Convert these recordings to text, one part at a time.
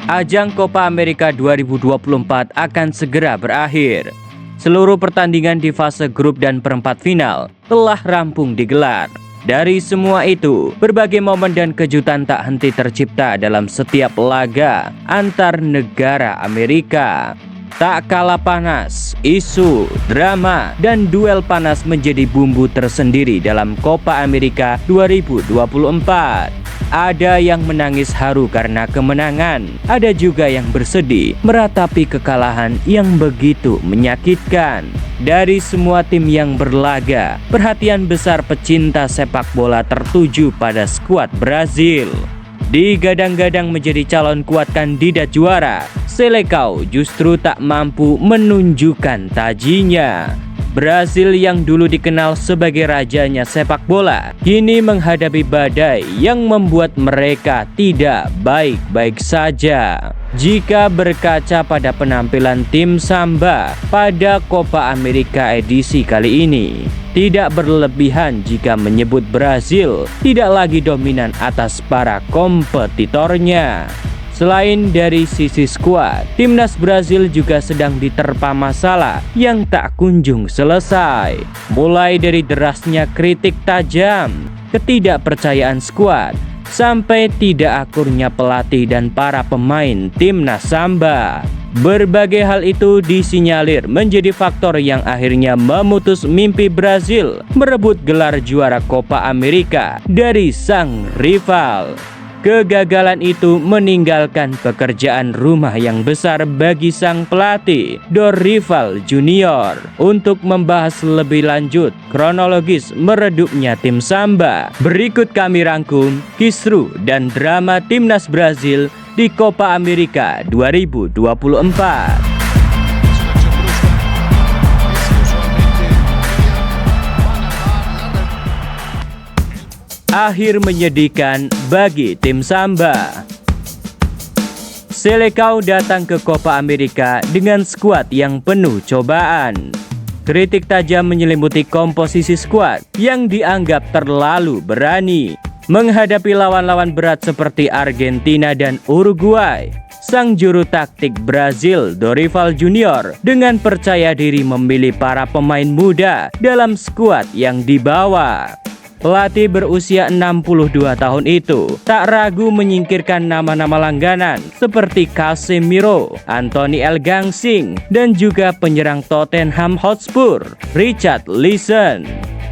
Ajang Copa America 2024 akan segera berakhir. Seluruh pertandingan di fase grup dan perempat final telah rampung digelar. Dari semua itu, berbagai momen dan kejutan tak henti tercipta dalam setiap laga antar negara Amerika. Tak kalah panas, isu, drama, dan duel panas menjadi bumbu tersendiri dalam Copa America 2024. Ada yang menangis haru karena kemenangan, ada juga yang bersedih meratapi kekalahan yang begitu menyakitkan. Dari semua tim yang berlaga, perhatian besar pecinta sepak bola tertuju pada skuad Brazil. Digadang-gadang menjadi calon kuat kandidat juara, Seleção justru tak mampu menunjukkan tajinya. Brazil yang dulu dikenal sebagai rajanya sepak bola, kini menghadapi badai yang membuat mereka tidak baik-baik saja. Jika berkaca pada penampilan tim Samba pada Copa America edisi kali ini, tidak berlebihan jika menyebut Brazil tidak lagi dominan atas para kompetitornya. Selain dari sisi skuad, timnas Brazil juga sedang diterpa masalah yang tak kunjung selesai. Mulai dari derasnya kritik tajam, ketidakpercayaan skuad, sampai tidak akurnya pelatih dan para pemain timnas Samba. Berbagai hal itu disinyalir menjadi faktor yang akhirnya memutus mimpi Brazil merebut gelar juara Copa America dari sang rival. Kegagalan itu meninggalkan pekerjaan rumah yang besar bagi sang pelatih Dorival Junior. Untuk membahas lebih lanjut kronologis meredupnya tim Samba, berikut kami rangkum kisru dan drama timnas Brazil di Copa America 2024. Akhir menyedihkan bagi tim Samba. Seleção datang ke Copa America dengan skuad yang penuh cobaan. Kritik tajam menyelimuti komposisi skuad yang dianggap terlalu berani. Menghadapi lawan-lawan berat seperti Argentina dan Uruguay, sang juru taktik Brazil Dorival Junior dengan percaya diri memilih para pemain muda dalam skuad yang dibawa. Pelatih berusia 62 tahun itu tak ragu menyingkirkan nama-nama langganan seperti Casemiro, Anthony Elgangsing, dan juga penyerang Tottenham Hotspur, Richard Leeson.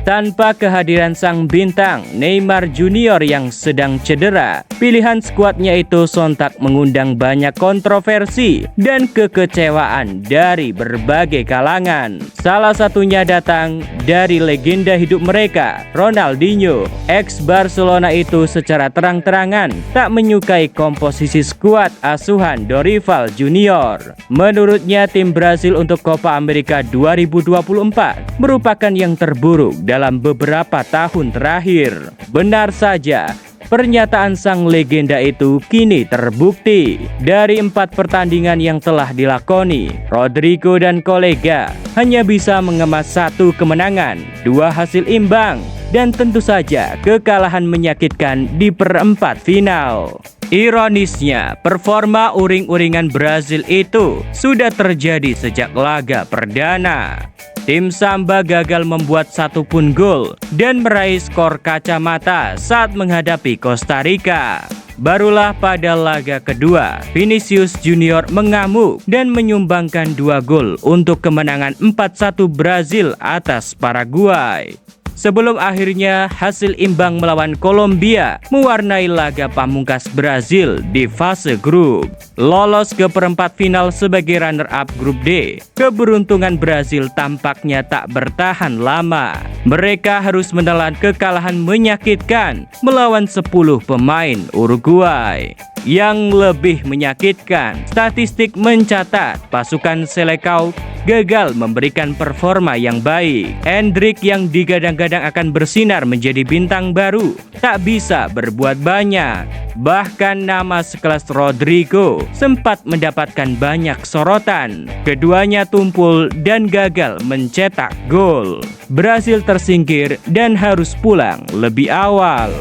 Tanpa kehadiran sang bintang Neymar Junior yang sedang cedera, pilihan skuadnya itu sontak mengundang banyak kontroversi dan kekecewaan dari berbagai kalangan. Salah satunya datang dari legenda hidup mereka, Ronaldinho. Ex-Barcelona itu secara terang-terangan tak menyukai komposisi skuad asuhan Dorival Junior. Menurutnya tim Brazil untuk Copa America 2024 merupakan yang terburuk dalam beberapa tahun terakhir. Benar saja, pernyataan sang legenda itu kini terbukti. Dari 4 pertandingan yang telah dilakoni, Rodrigo dan kolega hanya bisa mengemas 1 kemenangan, 2 hasil imbang, dan tentu saja kekalahan menyakitkan di perempat final. Ironisnya, performa uring-uringan Brazil itu sudah terjadi sejak laga perdana. Tim Samba gagal membuat satupun gol dan meraih skor kacamata saat menghadapi Costa Rica. Barulah pada laga kedua, Vinicius Junior mengamuk dan menyumbangkan 2 gol untuk kemenangan 4-1 Brazil atas Paraguay. Sebelum akhirnya hasil imbang melawan Kolombia mewarnai laga pamungkas Brazil di fase grup. Lolos ke perempat final sebagai runner-up grup D, keberuntungan Brazil tampaknya tak bertahan lama. Mereka harus menelan kekalahan menyakitkan melawan 10 pemain Uruguay. Yang lebih menyakitkan, statistik mencatat pasukan Seleção gagal memberikan performa yang baik. Endrick yang digadang-gadang akan bersinar menjadi bintang baru tak bisa berbuat banyak. Bahkan nama sekelas Rodrigo sempat mendapatkan banyak sorotan. Keduanya tumpul dan gagal mencetak gol. Brazil tersingkir dan harus pulang lebih awal.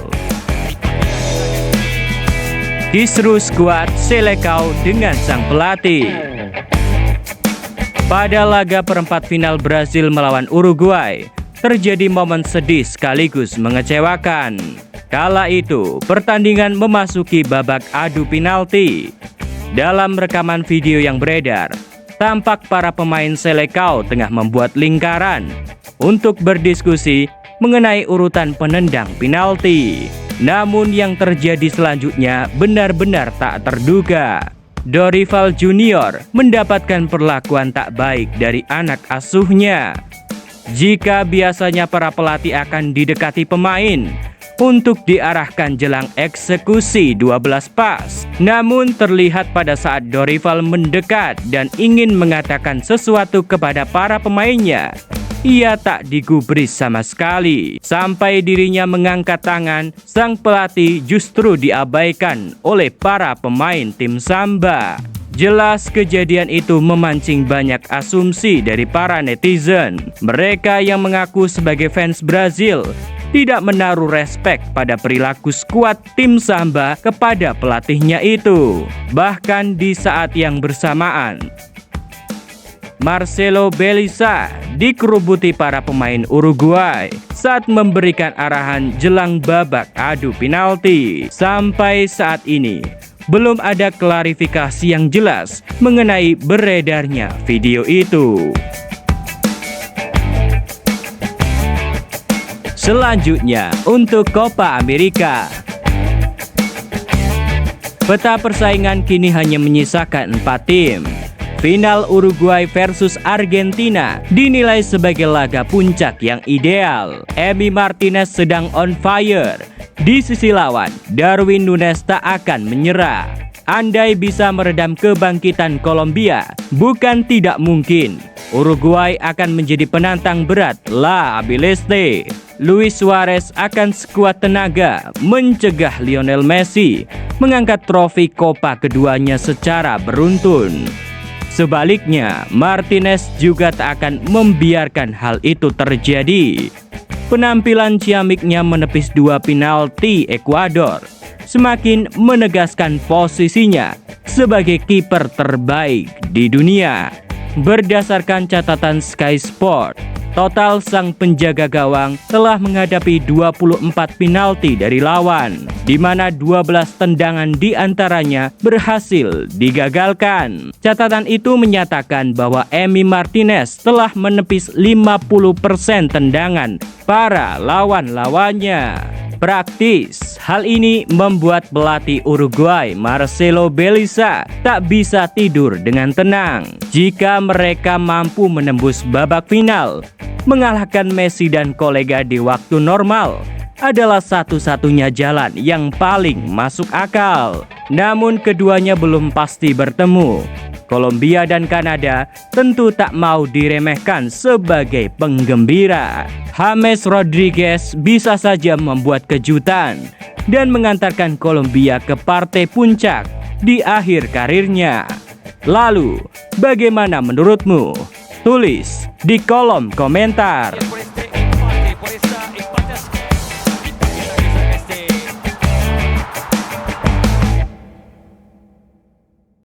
Kisruh skuad Seleção dengan sang pelatih. Pada laga perempat final Brasil melawan Uruguay, terjadi momen sedih sekaligus mengecewakan. Kala itu, pertandingan memasuki babak adu penalti. Dalam rekaman video yang beredar, tampak para pemain Seleção tengah membuat lingkaran untuk berdiskusi mengenai urutan penendang penalti. Namun yang terjadi selanjutnya benar-benar tak terduga. Dorival Junior mendapatkan perlakuan tak baik dari anak asuhnya. Jika biasanya para pelatih akan didekati pemain untuk diarahkan jelang eksekusi 12 pas, namun terlihat pada saat Dorival mendekat dan ingin mengatakan sesuatu kepada para pemainnya, ia tak digubris sama sekali. Sampai dirinya mengangkat tangan, sang pelatih justru diabaikan oleh para pemain tim Samba. Jelas kejadian itu memancing banyak asumsi dari para netizen. Mereka yang mengaku sebagai fans Brazil tidak menaruh respek pada perilaku skuad tim Samba kepada pelatihnya itu. Bahkan di saat yang bersamaan, Marcelo Bielsa dikerubuti para pemain Uruguay saat memberikan arahan jelang babak adu penalti. Sampai saat ini, belum ada klarifikasi yang jelas mengenai beredarnya video itu. Selanjutnya, untuk Copa America. Peta persaingan kini hanya menyisakan 4 tim. Final Uruguay versus Argentina dinilai sebagai laga puncak yang ideal. Emi Martinez sedang on fire. Di sisi lawan, Darwin Núñez tak akan menyerah. Andai bisa meredam kebangkitan Kolombia, bukan tidak mungkin Uruguay akan menjadi penantang berat La Albiceleste. Luis Suarez akan sekuat tenaga mencegah Lionel Messi mengangkat trofi Copa keduanya secara beruntun. Sebaliknya, Martinez juga tak akan membiarkan hal itu terjadi. Penampilan ciamiknya menepis 2 penalti Ekuador semakin menegaskan posisinya sebagai kiper terbaik di dunia. Berdasarkan catatan Sky Sport, total sang penjaga gawang telah menghadapi 24 penalti dari lawan, di mana 12 tendangan diantaranya berhasil digagalkan. Catatan itu menyatakan bahwa Emi Martinez telah menepis 50% tendangan para lawan-lawannya. Praktis, hal ini membuat pelatih Uruguay Marcelo Bielsa tak bisa tidur dengan tenang. Jika mereka mampu menembus babak final, mengalahkan Messi dan kolega di waktu normal adalah satu-satunya jalan yang paling masuk akal. Namun keduanya belum pasti bertemu. Kolombia dan Kanada tentu tak mau diremehkan sebagai penggembira. James Rodriguez bisa saja membuat kejutan dan mengantarkan Kolombia ke partai puncak di akhir karirnya. Lalu, bagaimana menurutmu? Tulis di kolom komentar.